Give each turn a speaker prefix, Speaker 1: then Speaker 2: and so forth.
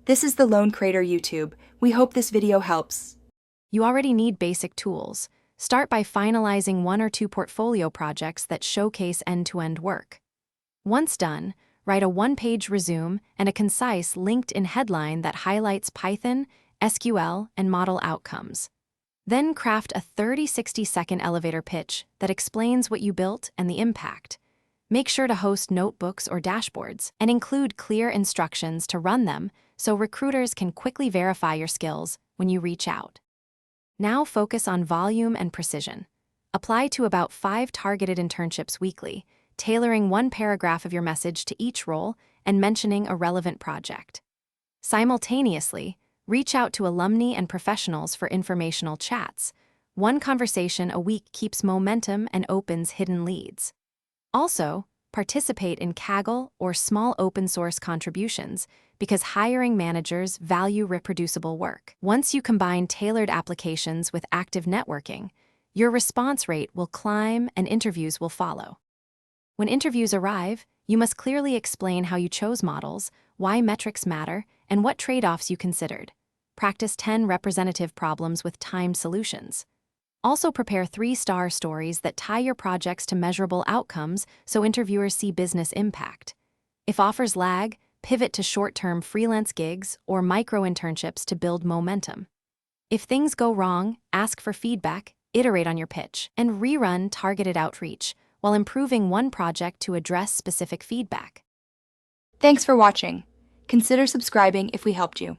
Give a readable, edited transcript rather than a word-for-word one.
Speaker 1: This is the Lone Crater YouTube. We hope this video helps.
Speaker 2: You already need basic tools. Start by finalizing 1 or 2 portfolio projects that showcase end-to-end work. Once done, write a 1-page resume and a concise LinkedIn headline that highlights Python, SQL, and model outcomes. Then craft a 30-60-second elevator pitch that explains what you built and the impact. Make sure to host notebooks or dashboards and include clear instructions to run them so recruiters can quickly verify your skills when you reach out. Now focus on volume and precision. Apply to about 5 targeted internships weekly, tailoring 1 paragraph of your message to each role and mentioning a relevant project. Simultaneously, reach out to alumni and professionals for informational chats. 1 conversation a week keeps momentum and opens hidden leads. Also, participate in Kaggle or small open-source contributions because hiring managers value reproducible work. Once you combine tailored applications with active networking, your response rate will climb and interviews will follow. When interviews arrive, you must clearly explain how you chose models, why metrics matter, and what trade-offs you considered. Practice 10 representative problems with timed solutions. Also prepare 3-star stories that tie your projects to measurable outcomes so interviewers see business impact. If offers lag, pivot to short-term freelance gigs or micro-internships to build momentum. If things go wrong, ask for feedback, iterate on your pitch, and rerun targeted outreach while improving 1 project to address specific feedback.
Speaker 1: Thanks for watching. Consider subscribing if we helped you.